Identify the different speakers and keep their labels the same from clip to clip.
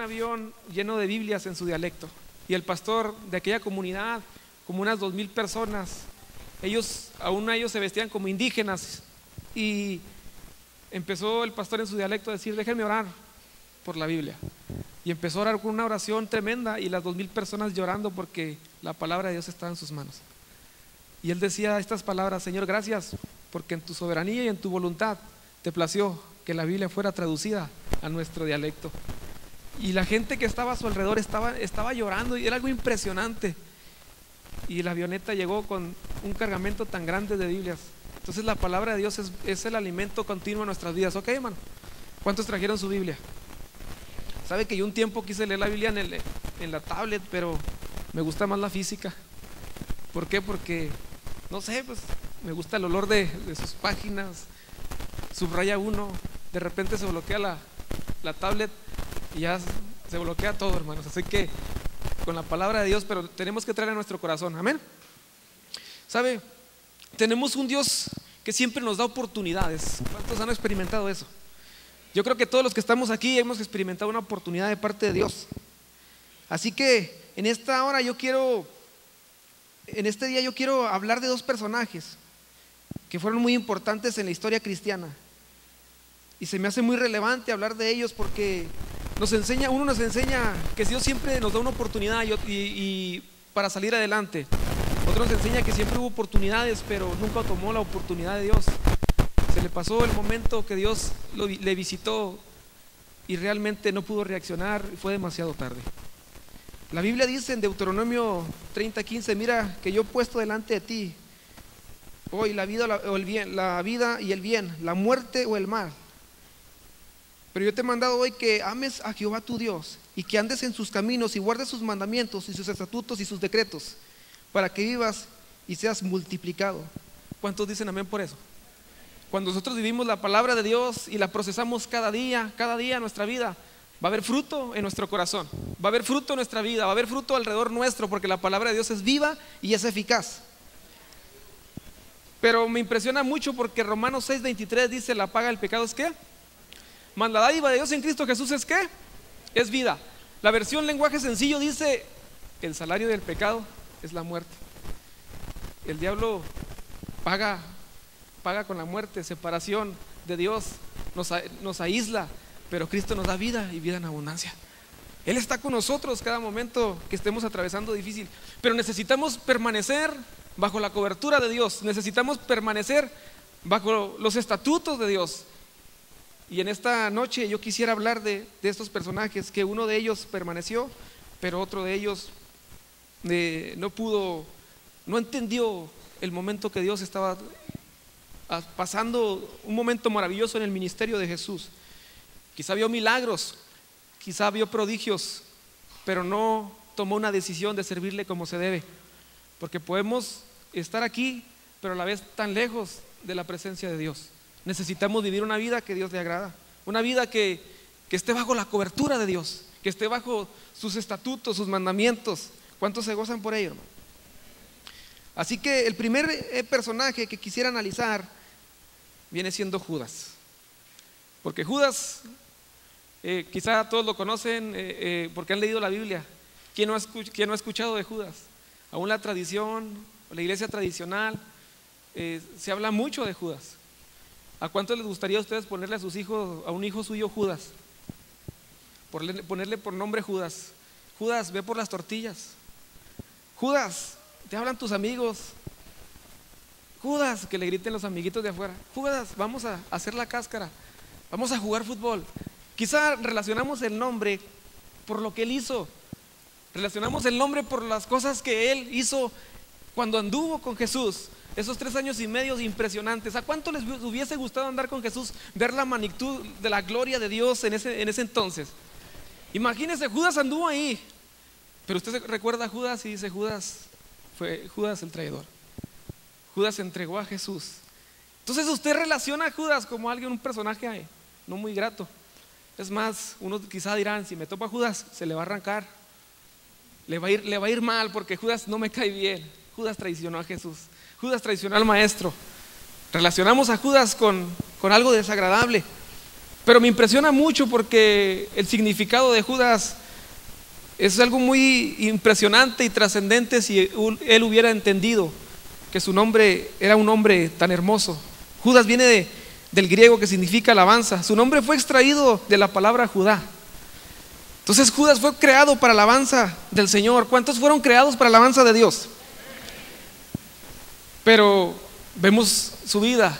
Speaker 1: avión lleno de Biblias en su dialecto. Y el pastor de aquella comunidad, como unas 2000 personas, ellos se vestían como indígenas. Y empezó el pastor en su dialecto a decir: déjenme orar por la Biblia. Y empezó a orar con una oración tremenda, y las 2000 personas llorando porque la palabra de Dios estaba en sus manos. Y él decía estas palabras: Señor, gracias porque en tu soberanía y en tu voluntad te plació que la Biblia fuera traducida a nuestro dialecto. Y la gente que estaba a su alrededor estaba llorando, y era algo impresionante. Y la avioneta llegó con un cargamento tan grande de Biblias. Entonces la palabra de Dios es el alimento continuo en nuestras vidas. ¿Ok, hermano? ¿Cuántos trajeron su Biblia? Sabe que yo un tiempo quise leer la Biblia en la tablet, pero me gusta más la física. ¿Por qué? Porque, no sé, pues me gusta el olor de sus páginas. Subraya uno, de repente se bloquea la tablet y ya se bloquea todo, hermanos. Así que con la palabra de Dios, pero tenemos que traer a nuestro corazón. Amén. ¿Sabe? Tenemos un Dios que siempre nos da oportunidades. ¿Cuántos han experimentado eso? Yo creo que todos los que estamos aquí hemos experimentado una oportunidad de parte de Dios. Así que en esta hora en este día yo quiero hablar de dos personajes que fueron muy importantes en la historia cristiana. Y se me hace muy relevante hablar de ellos porque uno nos enseña que Dios siempre nos da una oportunidad y para salir adelante. Otro nos enseña que siempre hubo oportunidades, pero nunca tomó la oportunidad de Dios. Se le pasó el momento que Dios le visitó y realmente no pudo reaccionar, y fue demasiado tarde. La Biblia dice en Deuteronomio 30:15: mira que yo he puesto delante de ti hoy la vida o el bien, la vida y el bien, la muerte o el mal. Pero yo te he mandado hoy que ames a Jehová tu Dios y que andes en sus caminos y guardes sus mandamientos y sus estatutos y sus decretos, para que vivas y seas multiplicado. ¿Cuántos dicen amén por eso? Cuando nosotros vivimos la palabra de Dios y la procesamos cada día en nuestra vida, va a haber fruto en nuestro corazón, va a haber fruto en nuestra vida, va a haber fruto alrededor nuestro, porque la palabra de Dios es viva y es eficaz. Pero me impresiona mucho porque Romanos 6:23 dice: la paga del pecado es ¿qué? Mas la dádiva de Dios en Cristo Jesús es ¿qué? Es vida. La versión lenguaje sencillo dice: el salario del pecado es la muerte. El diablo paga con la muerte, separación de Dios, nos aísla, pero Cristo nos da vida y vida en abundancia. Él está con nosotros cada momento que estemos atravesando difícil, pero necesitamos permanecer bajo la cobertura de Dios, necesitamos permanecer bajo los estatutos de Dios. Y en esta noche yo quisiera hablar de estos personajes, que uno de ellos permaneció, pero otro de ellos no entendió el momento que Dios estaba pasando, un momento maravilloso en el ministerio de Jesús. Quizá vio milagros, quizá vio prodigios, pero no tomó una decisión de servirle como se debe, porque podemos estar aquí, pero a la vez tan lejos de la presencia de Dios. Necesitamos vivir una vida que Dios le agrada, una vida que esté bajo la cobertura de Dios, que esté bajo sus estatutos, sus mandamientos. ¿Cuántos se gozan por ello, hermano? Así que el primer personaje que quisiera analizar viene siendo Judas. Porque Judas, quizá todos lo conocen porque han leído la Biblia. ¿Quién no ha escuchado de Judas? Aún la tradición, la iglesia tradicional, se habla mucho de Judas. ¿A cuánto les gustaría a ustedes ponerle a sus hijos, a un hijo suyo Judas? Ponerle por nombre Judas. Judas, ve por las tortillas. Judas, te hablan tus amigos. Judas, que le griten los amiguitos de afuera. Judas, vamos a hacer la cáscara, vamos a jugar fútbol. Quizá relacionamos el nombre por lo que él hizo, relacionamos el nombre por las cosas que él hizo cuando anduvo con Jesús. Esos 3 años y medio impresionantes. ¿A cuánto les hubiese gustado andar con Jesús, ver la magnitud de la gloria de Dios en ese entonces? Imagínense, Judas anduvo ahí. Pero usted recuerda a Judas y dice: Judas fue Judas el traidor. Judas entregó a Jesús. Entonces usted relaciona a Judas como un personaje no muy grato. Es más, uno quizá dirán: si me topa a Judas, se le va a arrancar, le va a ir mal, porque Judas no me cae bien. Judas traicionó a Jesús, Judas traicionó al maestro. Relacionamos a Judas con algo desagradable. Pero me impresiona mucho porque el significado de Judas es algo muy impresionante y trascendente si él hubiera entendido que su nombre era un nombre tan hermoso. Judas viene del griego que significa alabanza. Su nombre fue extraído de la palabra Judá. Entonces Judas fue creado para alabanza del Señor. ¿Cuántos fueron creados para alabanza de Dios? Pero vemos su vida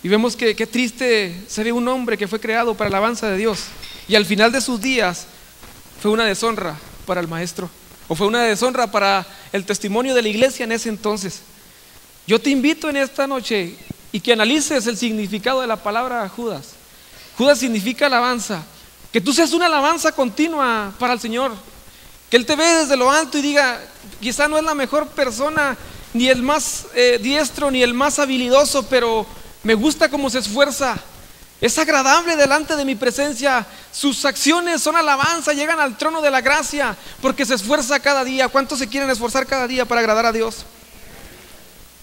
Speaker 1: y vemos que qué triste se ve un hombre que fue creado para alabanza de Dios y al final de sus días fue una deshonra para el maestro, o fue una deshonra para el testimonio de la iglesia en ese entonces. Yo te invito en esta noche y que analices el significado de la palabra Judas. Judas significa alabanza. Que tú seas una alabanza continua para el Señor. Que Él te ve desde lo alto y diga, quizá no es la mejor persona, ni el más diestro, ni el más habilidoso, pero me gusta cómo se esfuerza. Es agradable delante de mi presencia. Sus acciones son alabanza, llegan al trono de la gracia, porque se esfuerza cada día. ¿Cuántos se quieren esforzar cada día para agradar a Dios?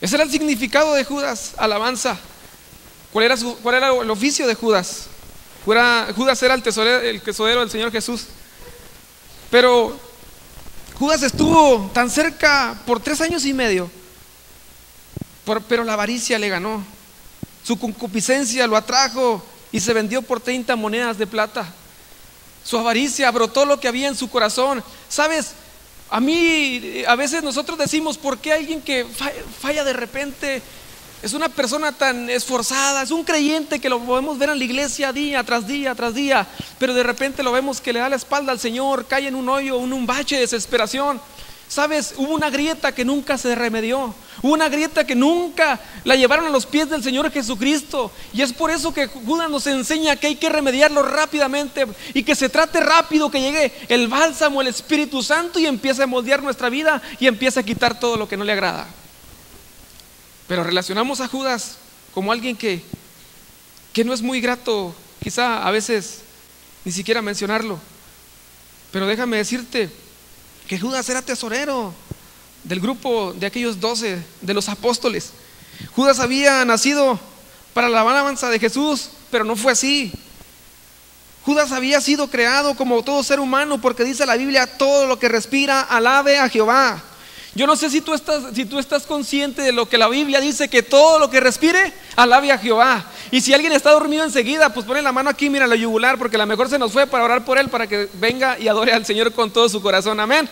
Speaker 1: Ese era el significado de Judas, alabanza. ¿Cuál era el oficio de Judas? Judas era el tesorero del Señor Jesús. Pero Judas estuvo tan cerca por 3 años y medio, pero la avaricia le ganó. Su concupiscencia lo atrajo y se vendió por 30 monedas de plata. Su avaricia brotó lo que había en su corazón. ¿Sabes? A veces nosotros decimos, ¿por qué alguien que falla de repente es una persona tan esforzada, es un creyente que lo podemos ver en la iglesia día tras día tras día, pero de repente lo vemos que le da la espalda al Señor, cae en un hoyo, en un bache de desesperación? ¿Sabes? Hubo una grieta que nunca se remedió. Hubo una grieta que nunca la llevaron a los pies del Señor Jesucristo. Y es por eso que Judas nos enseña que hay que remediarlo rápidamente y que se trate rápido, que llegue el bálsamo, el Espíritu Santo y empiece a moldear nuestra vida y empiece a quitar todo lo que no le agrada. Pero relacionamos a Judas como alguien que no es muy grato, quizá a veces ni siquiera mencionarlo. Pero déjame decirte que Judas era tesorero del grupo de aquellos 12, de los apóstoles. Judas había nacido para la alabanza de Jesús, pero no fue así. Judas había sido creado como todo ser humano, porque dice la Biblia, todo lo que respira, alabe a Jehová. Yo no sé si tú estás consciente de lo que la Biblia dice, que todo lo que respire, alabe a Jehová. Y si alguien está dormido enseguida, pues pone la mano aquí, mira, la yugular, porque a lo mejor se nos fue para orar por él, para que venga y adore al Señor con todo su corazón. Amén.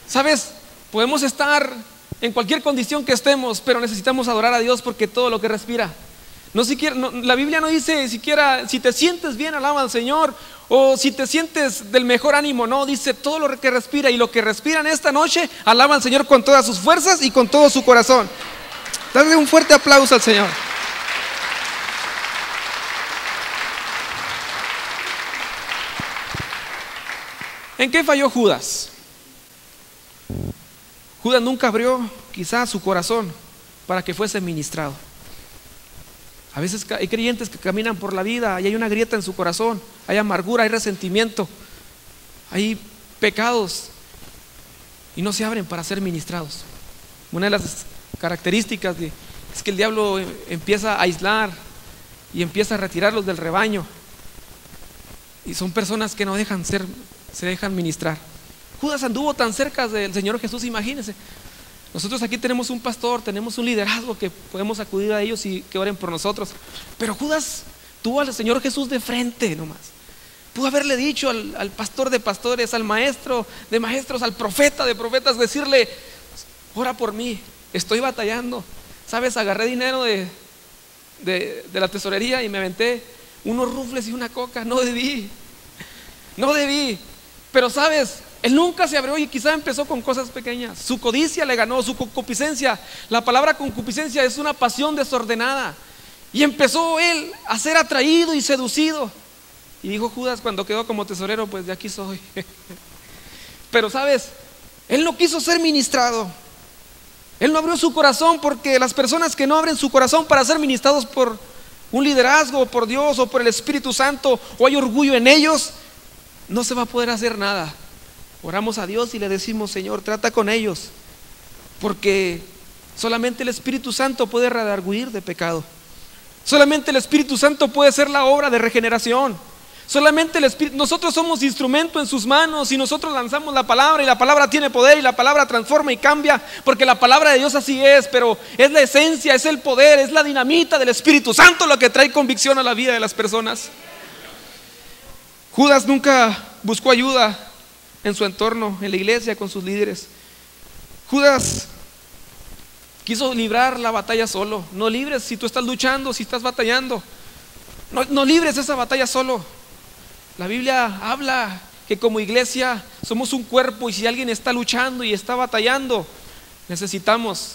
Speaker 1: ¿Sabes? Podemos estar en cualquier condición que estemos, pero necesitamos adorar a Dios porque todo lo que respira. La Biblia no dice siquiera si te sientes bien, alaba al Señor, o si te sientes del mejor ánimo. No, dice todo lo que respira, y lo que respiran esta noche, alaba al Señor con todas sus fuerzas y con todo su corazón. Dale un fuerte aplauso al Señor. ¿En qué falló Judas? Judas nunca abrió quizás su corazón para que fuese ministrado. A veces hay creyentes que caminan por la vida y hay una grieta en su corazón, hay amargura, hay resentimiento, hay pecados y no se abren para ser ministrados. Una de las características es que el diablo empieza a aislar y empieza a retirarlos del rebaño, y son personas que no se dejan ministrar. Judas anduvo tan cerca del Señor Jesús, imagínense. Nosotros aquí tenemos un pastor, tenemos un liderazgo que podemos acudir a ellos y que oren por nosotros. Pero Judas tuvo al Señor Jesús de frente nomás. Pudo haberle dicho al pastor de pastores, al maestro de maestros, al profeta de profetas, decirle: ora por mí, estoy batallando. ¿Sabes? Agarré dinero de la tesorería y me aventé unos rufles y una coca. No debí. Pero ¿sabes? Él nunca se abrió y quizá empezó con cosas pequeñas. Su codicia le ganó, su concupiscencia. La palabra concupiscencia es una pasión desordenada. Y empezó él a ser atraído y seducido. Y dijo Judas cuando quedó como tesorero: pues de aquí soy. Pero ¿sabes? Él no quiso ser ministrado. Él no abrió su corazón, porque las personas que no abren su corazón para ser ministrados por un liderazgo, por Dios o por el Espíritu Santo, o hay orgullo en ellos, no se va a poder hacer nada. Oramos a Dios y le decimos: Señor, trata con ellos, porque solamente el Espíritu Santo puede redarguir de pecado. Solamente el Espíritu Santo puede hacer la obra de regeneración. Solamente el Espíritu, nosotros somos instrumento en sus manos y nosotros lanzamos la palabra y la palabra tiene poder y la palabra transforma y cambia, porque la palabra de Dios así es, pero es la esencia, es el poder, es la dinamita del Espíritu Santo lo que trae convicción a la vida de las personas. Judas nunca buscó ayuda en su entorno, en la iglesia, con sus líderes. Judas quiso librar la batalla solo. No libres si tú estás luchando, si estás batallando. No libres esa batalla solo. La Biblia habla que como iglesia somos un cuerpo y si alguien está luchando y está batallando, necesitamos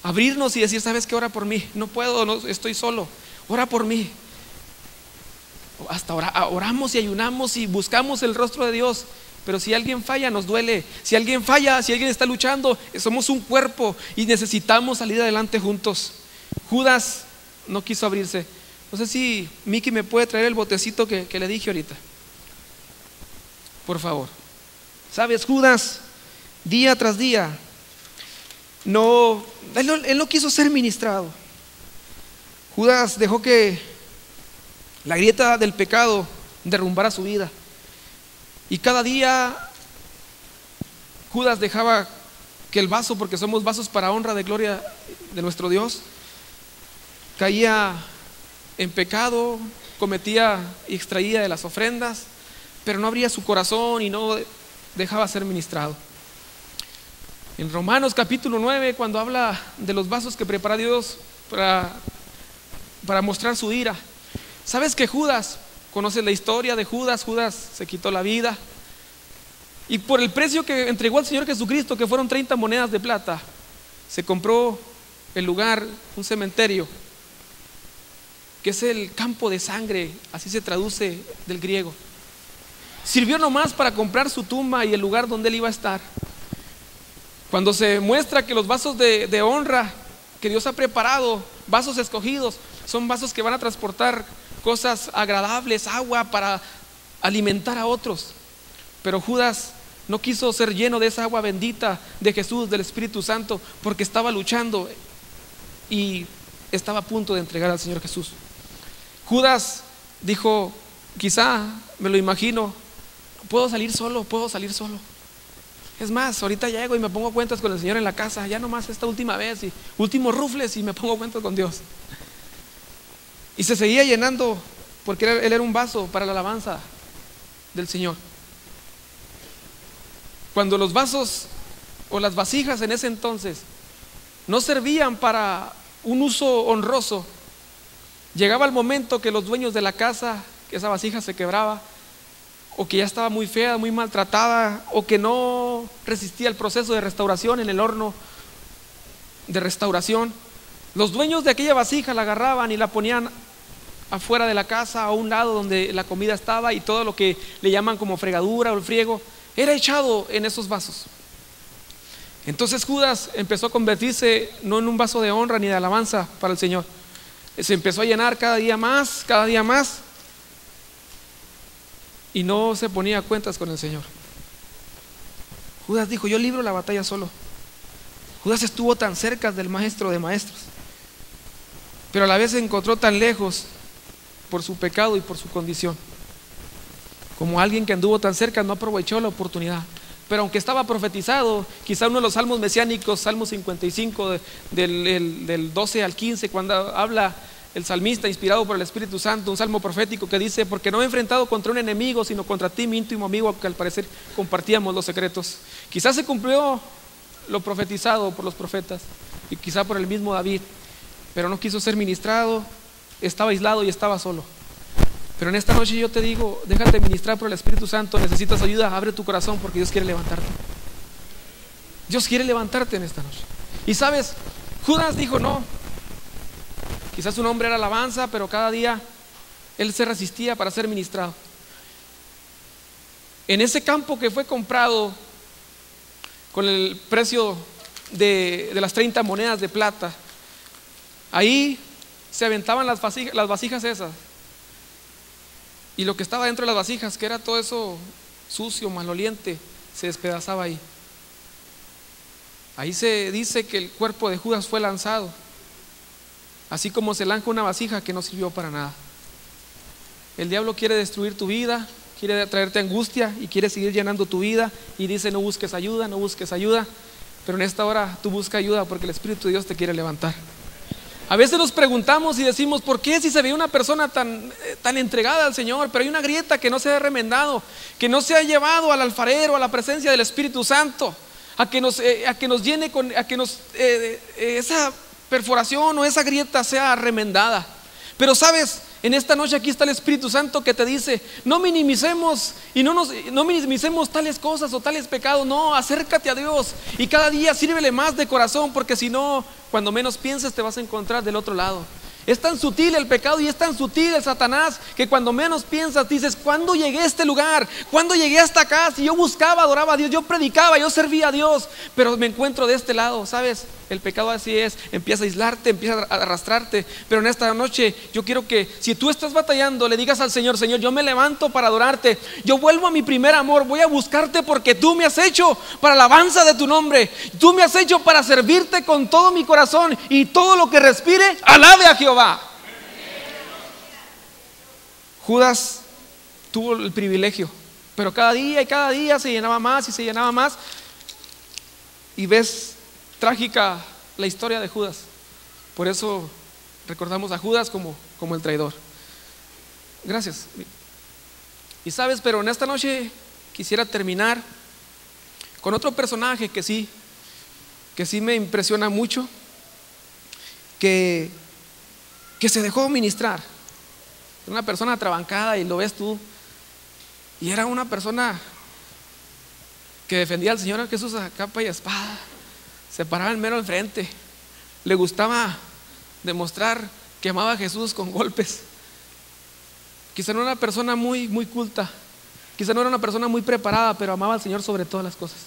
Speaker 1: abrirnos y decir: ¿sabes qué? Ora por mí. No puedo, no, estoy solo. Ora por mí. Hasta oramos y ayunamos y buscamos el rostro de Dios. Pero si alguien falla, nos duele. Si alguien falla, si alguien está luchando, somos un cuerpo y necesitamos salir adelante juntos. Judas no quiso abrirse. No sé si Miki me puede traer el botecito que le dije ahorita, por favor. Sabes, Judas, día tras día, él no quiso ser ministrado. Judas dejó que la grieta del pecado derrumbara su vida. Y cada día Judas dejaba que el vaso, porque somos vasos para honra de gloria de nuestro Dios, caía en pecado, cometía y extraía de las ofrendas, pero no abría su corazón y no dejaba ser ministrado. En Romanos capítulo 9, cuando habla de los vasos que prepara Dios para mostrar su ira, ¿sabes que Judas, conoces la historia de Judas? Judas se quitó la vida y por el precio que entregó al Señor Jesucristo, que fueron 30 monedas de plata, se compró el lugar, un cementerio, que es el campo de sangre, así se traduce del griego. Sirvió nomás para comprar su tumba y el lugar donde él iba a estar. Cuando se muestra que los vasos de honra que Dios ha preparado, vasos escogidos, son vasos que van a transportar cosas agradables, agua para alimentar a otros. Pero Judas no quiso ser lleno de esa agua bendita de Jesús, del Espíritu Santo, porque estaba luchando y estaba a punto de entregar al Señor Jesús. Judas dijo, quizá, me lo imagino, puedo salir solo. Es más, ahorita llego y me pongo cuentas con el Señor en la casa, ya nomás esta última vez y últimos rufles y me pongo cuentas con Dios. Y se seguía llenando porque él era un vaso para la alabanza del Señor. Cuando los vasos o las vasijas en ese entonces no servían para un uso honroso, llegaba el momento que los dueños de la casa, que esa vasija se quebraba, o que ya estaba muy fea, muy maltratada, o que no resistía el proceso de restauración en el horno de restauración. Los dueños de aquella vasija la agarraban y la ponían afuera de la casa, a un lado donde la comida estaba, y todo lo que le llaman como fregadura o el friego era echado en esos vasos. Entonces Judas empezó a convertirse no en un vaso de honra ni de alabanza para el Señor. Se empezó a llenar cada día más, y no se ponía cuentas con el Señor. Judas dijo, yo libro la batalla solo. Judas estuvo tan cerca del maestro de maestros, pero a la vez se encontró tan lejos por su pecado y por su condición. Como alguien que anduvo tan cerca no aprovechó la oportunidad. Pero aunque estaba profetizado, quizá uno de los salmos mesiánicos, Salmo 55 del 12 al 15, cuando habla el salmista inspirado por el Espíritu Santo, un salmo profético que dice, porque no me he enfrentado contra un enemigo, sino contra ti, mi íntimo amigo, que al parecer compartíamos los secretos. Quizás se cumplió lo profetizado por los profetas y quizá por el mismo David, pero no quiso ser ministrado, estaba aislado y estaba solo. Pero en esta noche yo te digo, déjate ministrar por el Espíritu Santo. Necesitas ayuda, abre tu corazón, porque Dios quiere levantarte. Dios quiere levantarte en esta noche. Y sabes, Judas dijo no. Quizás su nombre era alabanza, pero cada día él se resistía para ser ministrado. En ese campo que fue comprado con el precio de las 30 monedas de plata, ahí se aventaban las vasijas esas. Y lo que estaba dentro de las vasijas, que era todo eso sucio, maloliente, se despedazaba ahí. Ahí se dice que el cuerpo de Judas fue lanzado. así como se lanza una vasija que no sirvió para nada. El diablo quiere destruir tu vida, quiere traerte angustia y quiere seguir llenando tu vida y dice no busques ayuda, no busques ayuda, pero en esta hora tú busca ayuda porque el Espíritu de Dios te quiere levantar. A veces nos preguntamos y decimos, ¿por qué si se ve una persona tan entregada al Señor, pero hay una grieta que no se ha remendado, que no se ha llevado al alfarero, a la presencia del Espíritu Santo, a que nos llene con, esa perforación o esa grieta sea remendada? Pero sabes, en esta noche aquí está el Espíritu Santo que te dice, no minimicemos y no minimicemos tales cosas o tales pecados. No, acércate a Dios y cada día sírvele más de corazón, porque si no, cuando menos pienses te vas a encontrar del otro lado. Es tan sutil el pecado y es tan sutil el Satanás que cuando menos piensas dices, ¿cuándo llegué a este lugar? ¿Cuándo llegué hasta acá? Si yo buscaba, adoraba a Dios, yo predicaba, yo servía a Dios, pero me encuentro de este lado. ¿Sabes? El pecado así es, empieza a aislarte, empieza a arrastrarte. Pero en esta noche yo quiero que si tú estás batallando, le digas al Señor, Señor, yo me levanto para adorarte, yo vuelvo a mi primer amor, voy a buscarte porque tú me has hecho para la alabanza de tu nombre, tú me has hecho para servirte con todo mi corazón, y todo lo que respire, alabe a Jehová. Judas tuvo el privilegio, pero cada día se llenaba más y se llenaba más. Y ves trágica la historia de Judas. Por eso recordamos a Judas como el traidor. Gracias. Y sabes, pero en esta noche quisiera terminar con otro personaje que sí me impresiona mucho, que se dejó ministrar. Una persona atrabancada y lo ves tú, y era una persona que defendía al Señor Jesús a capa y espada, se paraba en mero al frente, le gustaba demostrar que amaba a Jesús con golpes. Quizá no era una persona muy culta, quizá no era una persona muy preparada, pero amaba al Señor sobre todas las cosas.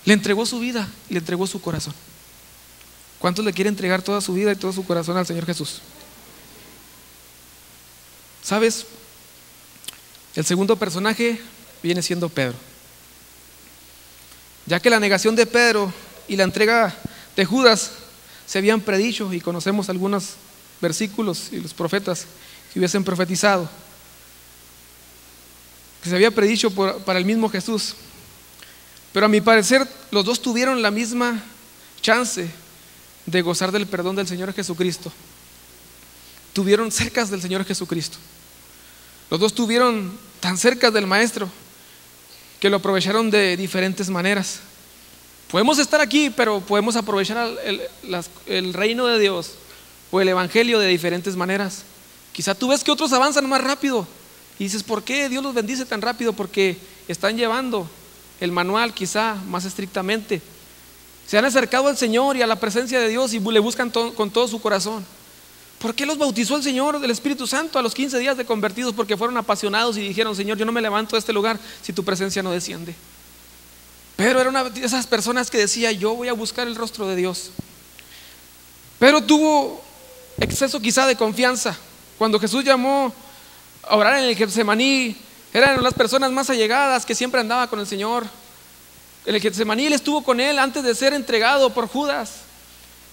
Speaker 1: Le entregó su vida, le entregó su corazón. ¿Cuántos le quieren entregar toda su vida y todo su corazón al Señor Jesús? ¿Sabes? El segundo personaje viene siendo Pedro. Ya que la negación de Pedro y la entrega de Judas se habían predicho, y conocemos algunos versículos y los profetas que hubiesen profetizado, que se había predicho para el mismo Jesús. Pero a mi parecer los dos tuvieron la misma chance de gozar del perdón del Señor Jesucristo. Tuvieron cerca del Señor Jesucristo. Los dos tuvieron tan cerca del Maestro que lo aprovecharon de diferentes maneras. Podemos estar aquí, pero podemos aprovechar el reino de Dios o el Evangelio de diferentes maneras. Quizá tú ves que otros avanzan más rápido y dices, ¿por qué Dios los bendice tan rápido? Porque están llevando el manual quizá más estrictamente. Se han acercado al Señor y a la presencia de Dios y le buscan con todo su corazón. ¿Por qué los bautizó el Señor del Espíritu Santo a los 15 días de convertidos? Porque fueron apasionados y dijeron, Señor, yo no me levanto de este lugar si tu presencia no desciende. Pedro era una de esas personas que decía, yo voy a buscar el rostro de Dios. Pero tuvo exceso quizá de confianza. Cuando Jesús llamó a orar en el Getsemaní, eran las personas más allegadas que siempre andaba con el Señor. En el Getsemaní él estuvo con él antes de ser entregado por Judas.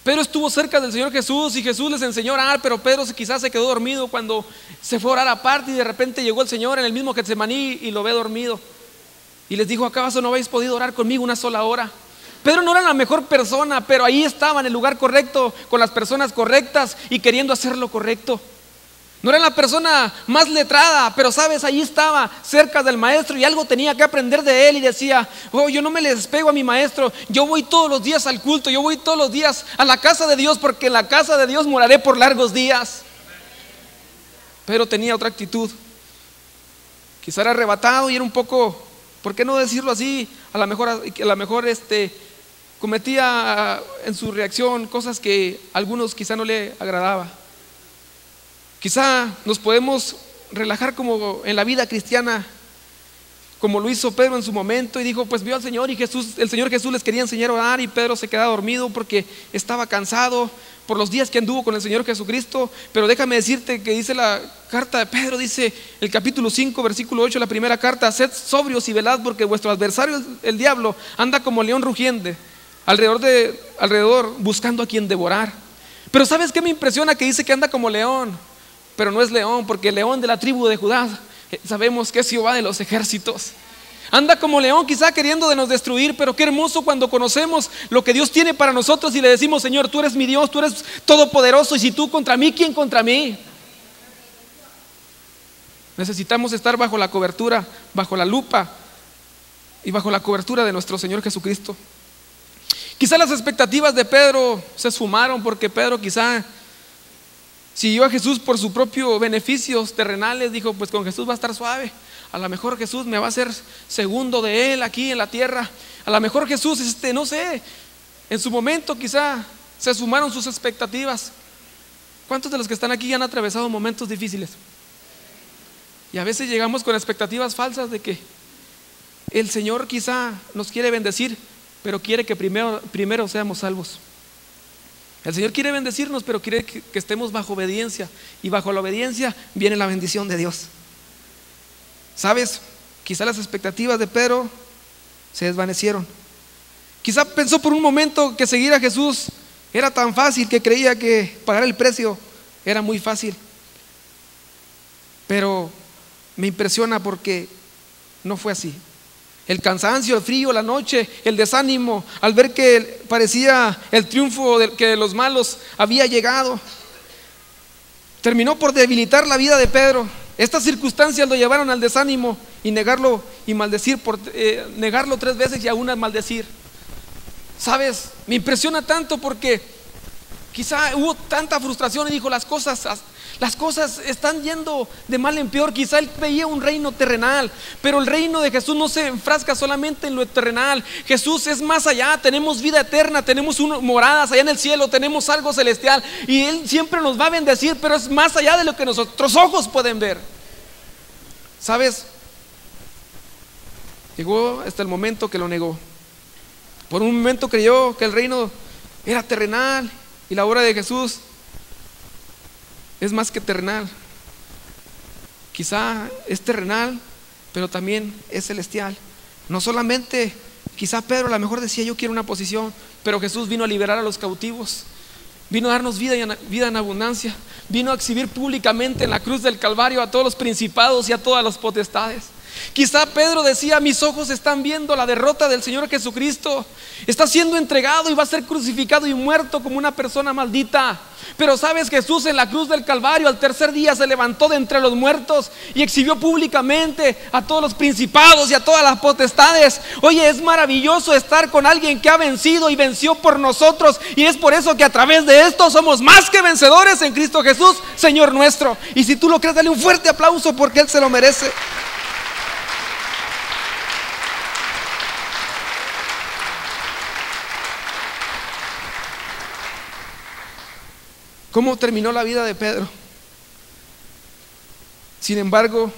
Speaker 1: Pedro estuvo cerca del Señor Jesús y Jesús les enseñó a orar, pero Pedro quizás se quedó dormido cuando se fue a orar aparte, y de repente llegó el Señor en el mismo Getsemaní y lo ve dormido y les dijo, ¿acaso no habéis podido orar conmigo una sola hora? Pedro no era la mejor persona, pero ahí estaba en el lugar correcto, con las personas correctas y queriendo hacer lo correcto. No era la persona más letrada, pero sabes, ahí estaba cerca del Maestro y algo tenía que aprender de él, y decía, oh, yo no me le despego a mi Maestro, yo voy todos los días al culto, yo voy todos los días a la casa de Dios, porque en la casa de Dios moraré por largos días. Pero tenía otra actitud, quizá era arrebatado y era un poco, ¿por qué no decirlo así? A lo mejor cometía en su reacción cosas que a algunos quizá no le agradaba. Quizá nos podemos relajar como en la vida cristiana, como lo hizo Pedro en su momento, y dijo, pues vio al Señor y el Señor Jesús les quería enseñar a orar, y Pedro se quedaba dormido porque estaba cansado por los días que anduvo con el Señor Jesucristo. Pero déjame decirte que dice la carta de Pedro, dice el capítulo 5 versículo 8, la primera carta, sed sobrios y velad, porque vuestro adversario el diablo anda como león rugiente alrededor buscando a quien devorar. Pero ¿sabes qué me impresiona? Que dice que anda como león, pero no es león, porque el león de la tribu de Judá, sabemos que es Jehová de los ejércitos. Anda como león, quizá queriendo de nos destruir, pero qué hermoso cuando conocemos lo que Dios tiene para nosotros y le decimos: Señor, tú eres mi Dios, tú eres todopoderoso, y si tú contra mí, ¿quién contra mí? Necesitamos estar bajo la cobertura, bajo la lupa y bajo la cobertura de nuestro Señor Jesucristo. Quizá las expectativas de Pedro se esfumaron, porque Pedro quizá siguió a Jesús por sus propios beneficios terrenales. Dijo: pues con Jesús va a estar suave, a lo mejor Jesús me va a hacer segundo de él aquí en la tierra, a lo mejor Jesús, no sé, en su momento quizá se sumaron sus expectativas. ¿Cuántos de los que están aquí han atravesado momentos difíciles? Y a veces llegamos con expectativas falsas de que el Señor quizá nos quiere bendecir, pero quiere que primero seamos salvos. El Señor quiere bendecirnos, pero quiere que estemos bajo obediencia, y bajo la obediencia viene la bendición de Dios. ¿Sabes? Quizá las expectativas de Pedro se desvanecieron. Quizá pensó por un momento que seguir a Jesús era tan fácil, que creía que pagar el precio era muy fácil. Pero me impresiona porque no fue así. El cansancio, el frío, la noche, el desánimo, al ver que parecía el triunfo que los malos había llegado, terminó por debilitar la vida de Pedro. Estas circunstancias lo llevaron al desánimo y negarlo y maldecir, negarlo 3 veces y aún a maldecir. ¿Sabes? Me impresiona tanto porque quizá hubo tanta frustración y dijo: las cosas están yendo de mal en peor. Quizá él veía un reino terrenal, pero el reino de Jesús no se enfrasca solamente en lo terrenal. Jesús es más allá, tenemos vida eterna, tenemos moradas allá en el cielo, tenemos algo celestial, y Él siempre nos va a bendecir, pero es más allá de lo que nuestros ojos pueden ver. ¿Sabes? Llegó hasta el momento que lo negó. Por un momento creyó que el reino era terrenal, y la obra de Jesús es más que terrenal. Quizá es terrenal, pero también es celestial. No solamente, quizá Pedro a lo mejor decía: yo quiero una posición, pero Jesús vino a liberar a los cautivos, vino a darnos vida en abundancia, vino a exhibir públicamente en la cruz del Calvario a todos los principados y a todas las potestades. Quizá Pedro decía: mis ojos están viendo la derrota del Señor Jesucristo, está siendo entregado y va a ser crucificado y muerto como una persona maldita. Pero sabes, Jesús en la cruz del Calvario al tercer día se levantó de entre los muertos y exhibió públicamente a todos los principados y a todas las potestades. Oye, es maravilloso estar con alguien que ha vencido y venció por nosotros, y es por eso que a través de esto somos más que vencedores en Cristo Jesús, Señor nuestro. Y si tú lo crees, dale un fuerte aplauso, porque Él se lo merece. ¿Cómo terminó la vida de Pedro? Sin embargo,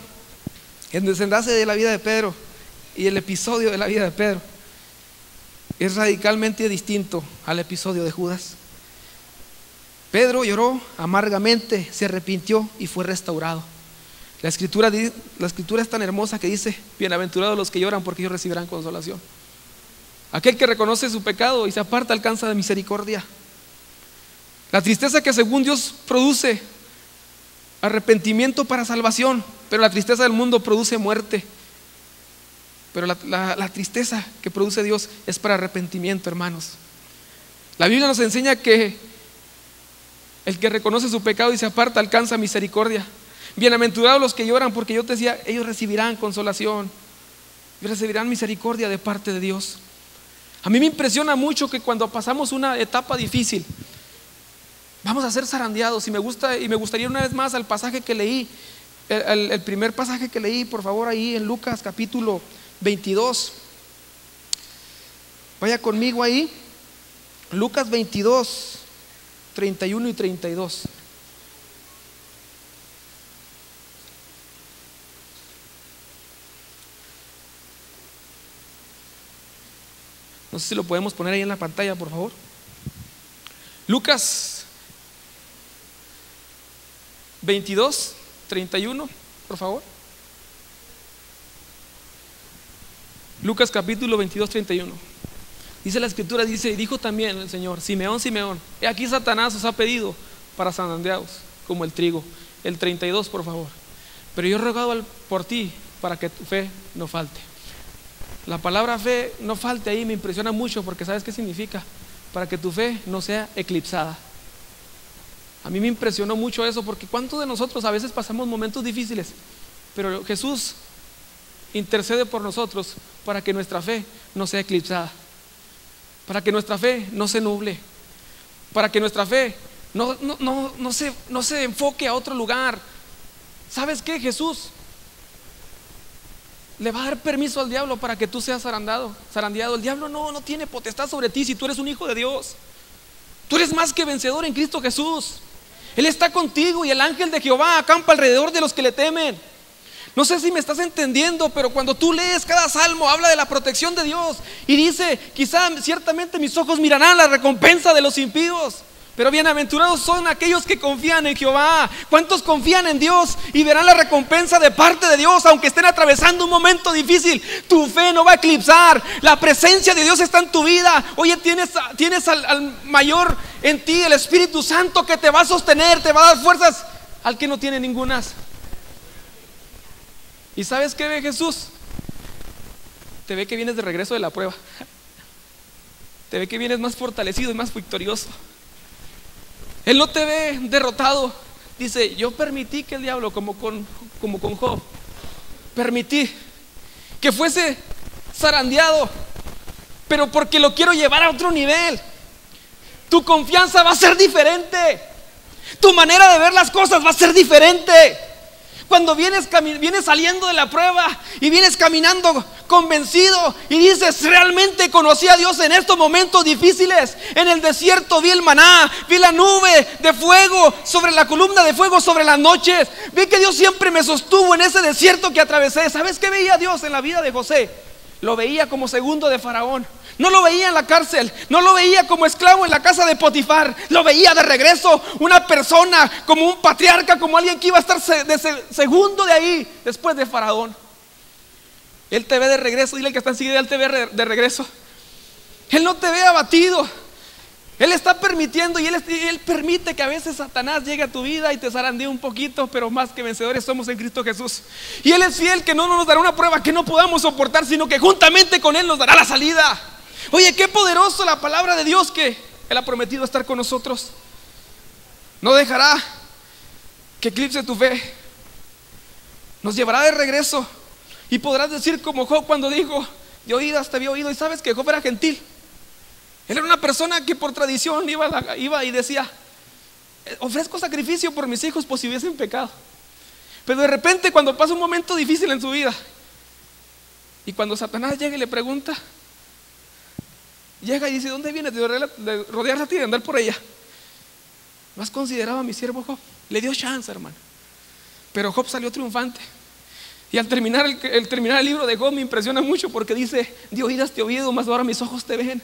Speaker 1: el desenlace de la vida de Pedro y el episodio de la vida de Pedro es radicalmente distinto al episodio de Judas. Pedro lloró amargamente, se arrepintió y fue restaurado. La escritura es tan hermosa que dice: bienaventurados los que lloran, porque ellos recibirán consolación. Aquel que reconoce su pecado y se aparta alcanza de misericordia. La tristeza que según Dios produce arrepentimiento para salvación, pero la tristeza del mundo produce muerte. Pero la tristeza que produce Dios es para arrepentimiento, hermanos. La Biblia nos enseña que el que reconoce su pecado y se aparta alcanza misericordia. Bienaventurados los que lloran, porque yo te decía, ellos recibirán consolación, recibirán misericordia de parte de Dios. A mí me impresiona mucho que cuando pasamos una etapa difícil, vamos a ser zarandeados. Y me gustaría una vez más al pasaje que leí, el primer pasaje que leí, por favor, ahí en Lucas capítulo 22. Vaya conmigo ahí, Lucas 22, 31 y 32. No sé si lo podemos poner ahí en la pantalla, por favor. Lucas 22, 31, por favor. Lucas capítulo 22, 31. Dice la escritura, dice, y dijo también el Señor: Simeón, Simeón, he aquí Satanás os ha pedido para zarandearos como el trigo. El 32, por favor. Pero yo he rogado por ti para que tu fe no falte. La palabra fe no falte ahí me impresiona mucho, porque ¿sabes qué significa? Para que tu fe no sea eclipsada. A mí me impresionó mucho eso, porque ¿cuántos de nosotros a veces pasamos momentos difíciles? Pero Jesús intercede por nosotros para que nuestra fe no sea eclipsada, para que nuestra fe no se nuble, para que nuestra fe no se enfoque a otro lugar. ¿Sabes qué? Jesús le va a dar permiso al diablo para que tú seas zarandeado. El diablo no tiene potestad sobre ti si tú eres un hijo de Dios. Tú eres más que vencedor en Cristo Jesús. Él está contigo y el ángel de Jehová acampa alrededor de los que le temen. No sé si me estás entendiendo, pero cuando tú lees cada salmo habla de la protección de Dios y dice: quizá ciertamente mis ojos mirarán la recompensa de los impíos, pero bienaventurados son aquellos que confían en Jehová. ¿Cuántos confían en Dios y verán la recompensa de parte de Dios, aunque estén atravesando un momento difícil? Tu fe no va a eclipsar. La presencia de Dios está en tu vida. Oye, tienes al mayor en ti, el Espíritu Santo, que te va a sostener, te va a dar fuerzas al que no tiene ningunas. ¿Y sabes qué ve Jesús? Te ve que vienes de regreso de la prueba. Te ve que vienes más fortalecido y más victorioso. Él no te ve derrotado. Dice: yo permití que el diablo, como con Job, permití que fuese zarandeado, pero porque lo quiero llevar a otro nivel. Tu confianza va a ser diferente. Tu manera de ver las cosas va a ser diferente. Cuando vienes saliendo de la prueba y vienes caminando convencido y dices: realmente conocí a Dios en estos momentos difíciles. En el desierto vi el maná, vi la nube de fuego sobre la columna de fuego sobre las noches. Vi que Dios siempre me sostuvo en ese desierto que atravesé. ¿Sabes qué veía Dios en la vida de José? Lo veía como segundo de Faraón. No lo veía en la cárcel, no lo veía como esclavo en la casa de Potifar. Lo veía de regreso, una persona, como un patriarca, como alguien que iba a estar segundo de ahí, después de Faraón. Él te ve de regreso. Dile al que está enseguida: Él te ve de regreso. Él no te ve abatido. Él está permitiendo y Él permite que a veces Satanás llegue a tu vida y te zarandee un poquito, pero más que vencedores somos en Cristo Jesús. Y Él es fiel, que no nos dará una prueba que no podamos soportar, sino que juntamente con Él nos dará la salida. Oye, qué poderoso la palabra de Dios, que Él ha prometido estar con nosotros. No dejará que eclipse tu fe. Nos llevará de regreso. Y podrás decir como Job cuando dijo: de oídas te había oído. Y sabes que Job era gentil. Él era una persona que por tradición iba y decía: ofrezco sacrificio por mis hijos, pues si hubiesen pecado. Pero de repente, cuando pasa un momento difícil en su vida, y cuando Satanás llega y le pregunta, llega y dice: ¿dónde vienes? De rodear a ti, de andar por ella. ¿No has considerado a mi siervo Job? Le dio chance, hermano. Pero Job salió triunfante. Y al terminar el libro de Job me impresiona mucho, porque dice: de oídas te he oído, mas ahora mis ojos te ven.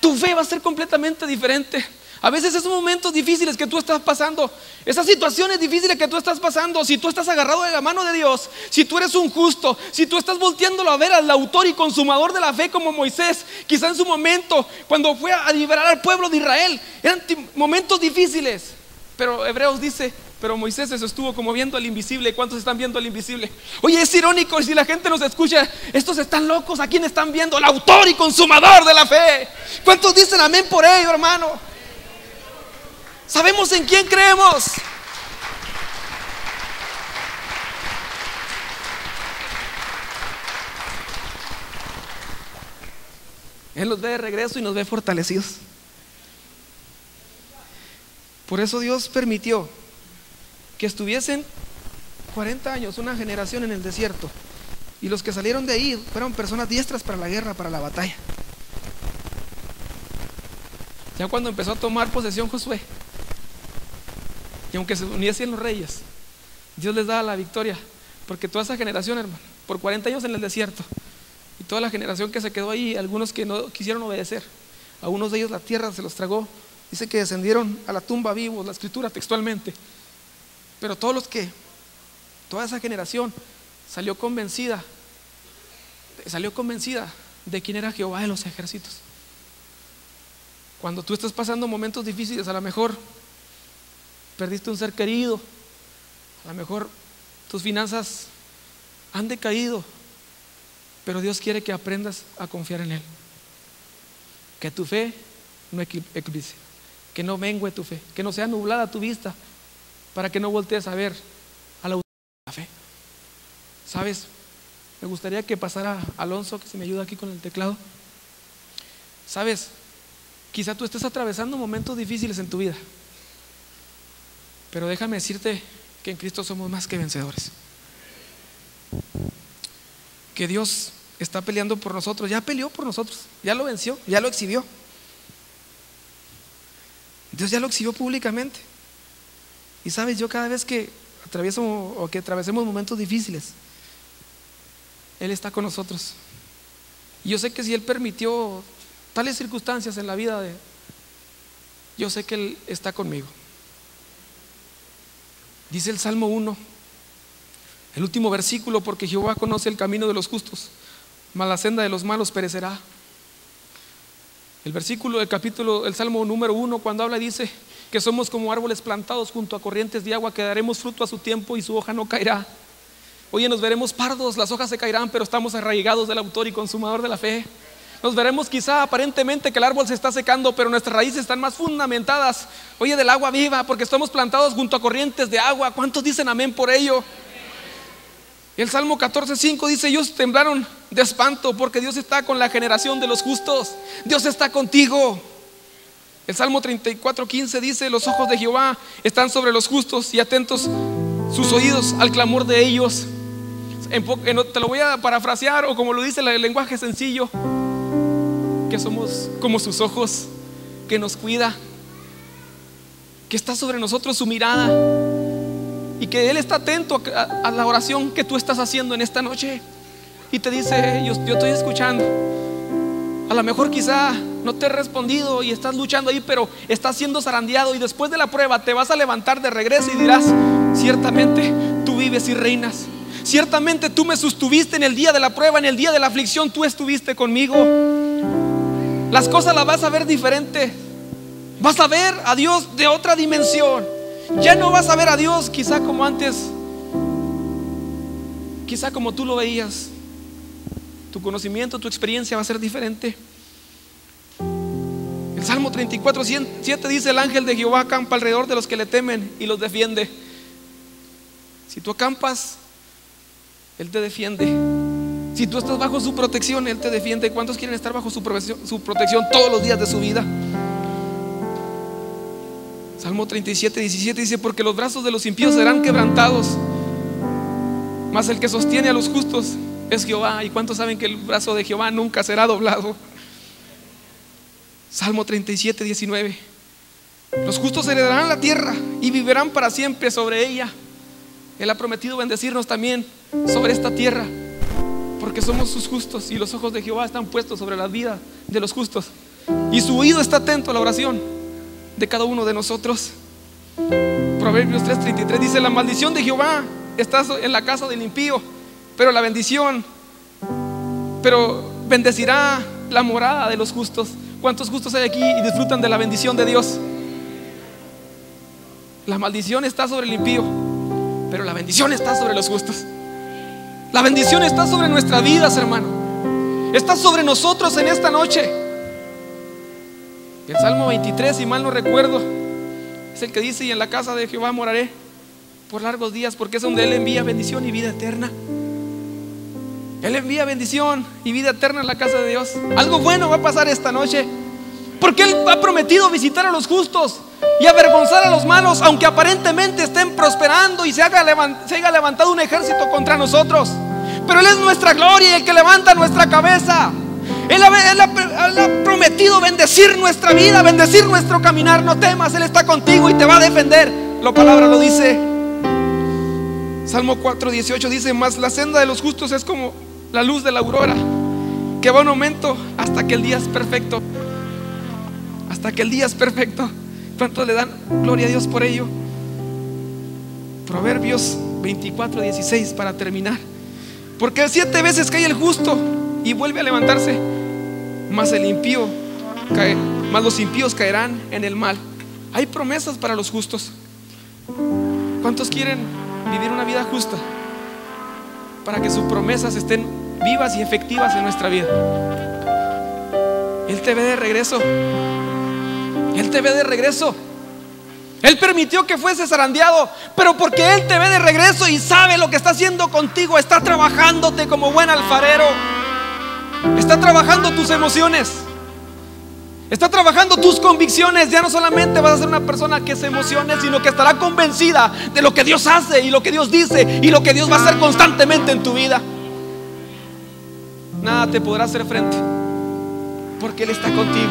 Speaker 1: Tu fe va a ser completamente diferente. A veces esos momentos difíciles que tú estás pasando, esas situaciones difíciles que tú estás pasando, si tú estás agarrado de la mano de Dios, si tú eres un justo, si tú estás volteándolo a ver al autor y consumador de la fe como Moisés, quizá en su momento cuando fue a liberar al pueblo de Israel, eran momentos difíciles. Pero Hebreos dice: pero Moisés se sostuvo como viendo al invisible. ¿Cuántos están viendo al invisible? Oye, es irónico, si la gente nos escucha: estos están locos. ¿A quién están viendo? Al autor y consumador de la fe. ¿Cuántos dicen amén por ello, hermano? Sabemos en quién creemos. Él nos ve de regreso y nos ve fortalecidos. Por eso Dios permitió que estuviesen 40 años, una generación en el desierto, y los que salieron de ahí fueron personas diestras para la guerra, para la batalla. Ya cuando empezó a tomar posesión Josué, y aunque se uniesen los reyes, Dios les daba la victoria, porque toda esa generación, hermano, por 40 años en el desierto, y toda la generación que se quedó ahí, algunos que no quisieron obedecer, a unos de ellos la tierra se los tragó. Dice que descendieron a la tumba vivos, la escritura textualmente. Pero toda esa generación salió convencida de quién era Jehová de los ejércitos. Cuando tú estás pasando momentos difíciles, a lo mejor perdiste un ser querido, a lo mejor tus finanzas han decaído, pero Dios quiere que aprendas a confiar en Él. Que tu fe no eclipse, que no mengue tu fe, que no sea nublada tu vista, para que no voltees a ver a la fe. ¿Sabes? Me gustaría que pasara Alonso, que se me ayuda aquí con el teclado. ¿Sabes? Quizá tú estés atravesando momentos difíciles en tu vida, pero déjame decirte que en Cristo somos más que vencedores. Que Dios está peleando por nosotros, ya peleó por nosotros, ya lo venció, ya lo exhibió. Dios ya lo exhibió públicamente. Y sabes, yo cada vez que atravesemos momentos difíciles, Él está con nosotros. Y yo sé que si Él permitió tales circunstancias en la vida yo sé que Él está conmigo. Dice el Salmo 1, el último versículo: porque Jehová conoce el camino de los justos, mas la senda de los malos perecerá. El versículo del capítulo, el Salmo número 1, cuando habla, dice que somos como árboles plantados junto a corrientes de agua, que daremos fruto a su tiempo y su hoja no caerá. Oye, nos veremos pardos, las hojas se caerán, pero estamos arraigados del autor y consumador de la fe. Nos veremos quizá aparentemente que el árbol se está secando, pero nuestras raíces están más fundamentadas, oye, del agua viva, porque estamos plantados junto a corrientes de agua. ¿Cuántos dicen amén por ello? El Salmo 14:5 dice: ellos temblaron de espanto, porque Dios está con la generación de los justos. Dios está contigo. El Salmo 34:15 dice: los ojos de Jehová están sobre los justos y atentos sus oídos al clamor de ellos. Te lo voy a parafrasear, o como lo dice el lenguaje sencillo, que somos como sus ojos, que nos cuida, que está sobre nosotros su mirada, y que Él está atento a la oración que tú estás haciendo en esta noche, y te dice: yo estoy escuchando. A lo mejor quizá no te he respondido y estás luchando ahí, pero estás siendo zarandeado, y después de la prueba te vas a levantar de regreso y dirás: ciertamente tú vives y reinas. Ciertamente tú me sostuviste en el día de la prueba, en el día de la aflicción, tú estuviste conmigo. Las cosas las vas a ver diferente. Vas a ver a Dios de otra dimensión. Ya no vas a ver a Dios quizá como antes, quizá como tú lo veías. Tu conocimiento, tu experiencia va a ser diferente. El Salmo 34:7 dice: el ángel de Jehová acampa alrededor de los que le temen y los defiende. Si tú acampas, Él te defiende. Si tú estás bajo su protección, Él te defiende. ¿Cuántos quieren estar bajo su protección todos los días de su vida? Salmo 37:17 dice: porque los brazos de los impíos serán quebrantados, mas el que sostiene a los justos es Jehová. ¿Y cuántos saben que el brazo de Jehová nunca será doblado? Salmo 37:19: los justos heredarán la tierra y vivirán para siempre sobre ella. Él ha prometido bendecirnos también sobre esta tierra, porque somos sus justos, y los ojos de Jehová están puestos sobre la vida de los justos, y su oído está atento a la oración de cada uno de nosotros. Proverbios 3:33 dice: la maldición de Jehová está en la casa del impío, pero bendecirá la morada de los justos. ¿Cuántos justos hay aquí y disfrutan de la bendición de Dios? La maldición está sobre el impío, pero la bendición está sobre los justos. La bendición está sobre nuestras vidas, hermano. Está sobre nosotros en esta noche. El Salmo 23, si mal no recuerdo, es el que dice: y en la casa de Jehová moraré por largos días, porque es donde Él envía bendición y vida eterna. Él envía bendición y vida eterna en la casa de Dios. Algo bueno va a pasar esta noche, porque Él ha prometido visitar a los justos y avergonzar a los malos, aunque aparentemente estén prosperando y se haya levantado un ejército contra nosotros. Pero Él es nuestra gloria y el que levanta nuestra cabeza. Él ha prometido bendecir nuestra vida, bendecir nuestro caminar. No temas, Él está contigo y te va a defender. La palabra lo dice. Salmo 4:18 dice: mas la senda de los justos es como la luz de la aurora, que va en aumento hasta que el día es perfecto. Hasta que el día es perfecto. ¿Cuántos le dan gloria a Dios por ello? Proverbios 24:16 para terminar: porque 7 veces cae el justo y vuelve a levantarse, mas los impíos caerán en el mal. Hay promesas para los justos. ¿Cuántos quieren vivir una vida justa para que sus promesas estén vivas y efectivas en nuestra vida? Él te ve de regreso. Él te ve de regreso. Él permitió que fuese zarandeado, pero porque Él te ve de regreso y sabe lo que está haciendo contigo. Está trabajándote como buen alfarero. Está trabajando tus emociones. Está trabajando tus convicciones. Ya no solamente vas a ser una persona que se emocione, sino que estará convencida de lo que Dios hace y lo que Dios dice y lo que Dios va a hacer constantemente en tu vida. Nada te podrá hacer frente, porque Él está contigo.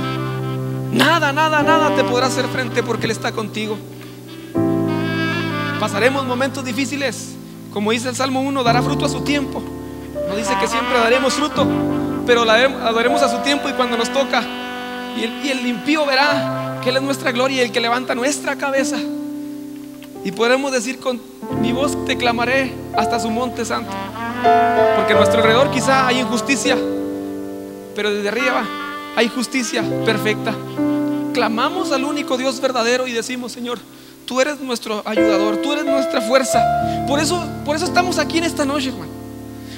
Speaker 1: Nada te podrá hacer frente, porque Él está contigo. Pasaremos momentos difíciles. Como dice el Salmo 1, dará fruto a su tiempo. No dice que siempre daremos fruto, pero la daremos a su tiempo y cuando nos toca. Y el impío verá que Él es nuestra gloria y el que levanta nuestra cabeza. Y podremos decir: con mi voz te clamaré hasta su monte santo. Porque a nuestro alrededor quizá hay injusticia, pero desde arriba hay justicia perfecta. Clamamos al único Dios verdadero y decimos: Señor, tú eres nuestro ayudador, tú eres nuestra fuerza. Por eso estamos aquí en esta noche, hermano.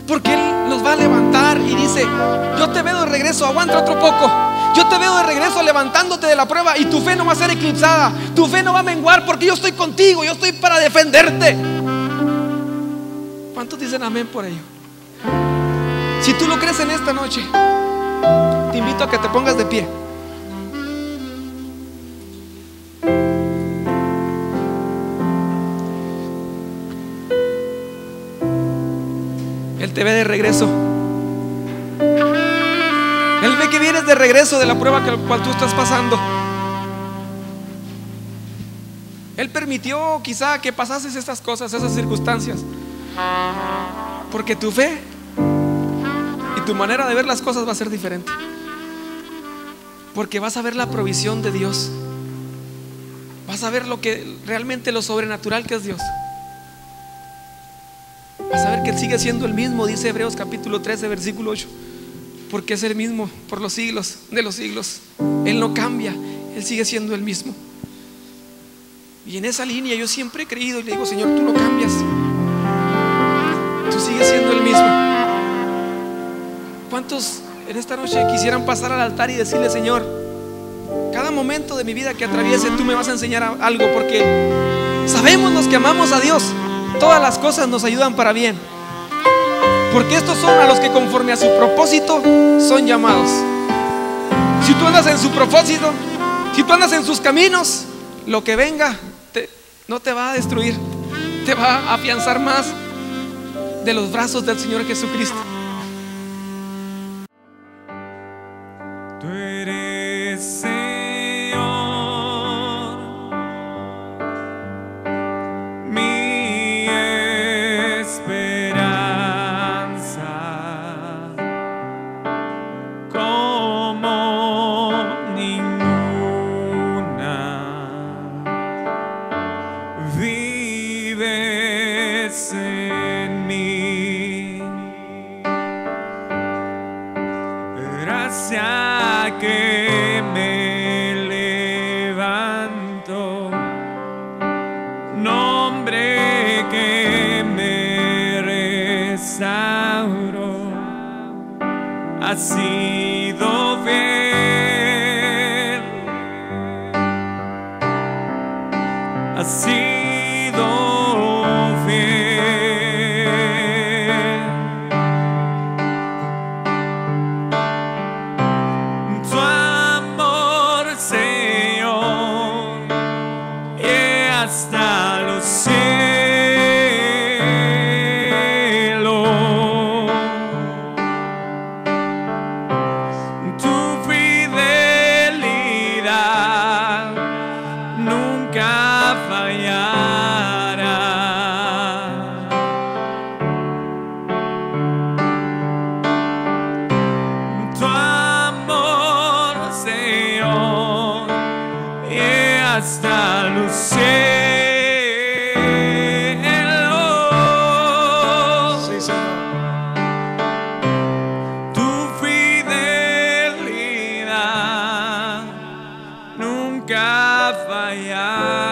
Speaker 1: Porque Él nos va a levantar y dice: yo te veo de regreso, aguanta otro poco. Yo te veo de regreso levantándote de la prueba, y tu fe no va a ser eclipsada, tu fe no va a menguar, porque yo estoy contigo, yo estoy para defenderte. ¿Cuántos dicen amén por ello? Si tú lo crees en esta noche, te invito a que te pongas de pie. Él te ve de regreso. Él ve que vienes de regreso de la prueba que cual tú estás pasando. Él permitió quizá que pasases estas cosas, esas circunstancias, porque tu fe y tu manera de ver las cosas va a ser diferente. Porque vas a ver la provisión de Dios. Vas a ver realmente lo sobrenatural que es Dios. Vas a ver que Él sigue siendo el mismo, dice Hebreos capítulo 13 versículo 8. Porque es el mismo por los siglos de los siglos. Él no cambia, Él sigue siendo el mismo. Y en esa línea yo siempre he creído y le digo: Señor, tú no cambias, tú sigues siendo el mismo. ¿Cuántos en esta noche quisieran pasar al altar y decirle: Señor, cada momento de mi vida que atraviese tú me vas a enseñar algo? Porque sabemos los que amamos a Dios, todas las cosas nos ayudan para bien, porque estos son a los que conforme a su propósito son llamados. Si tú andas en su propósito, si tú andas en sus caminos, lo que venga no te va a destruir, te va a afianzar más de los brazos del Señor Jesucristo.
Speaker 2: Tú eres Señor, mi esperanza, como ninguna. Vives en mí, gracia que me levanto, nombre que me restauro, ha sido fiel, ha sido fiel. Tu amor, Señor, llega hasta los cielos. Tu fidelidad nunca fallará. Tu amor, Señor, llega hasta los cielos.
Speaker 1: Sí, Señor.
Speaker 2: Tu fidelidad nunca fallará.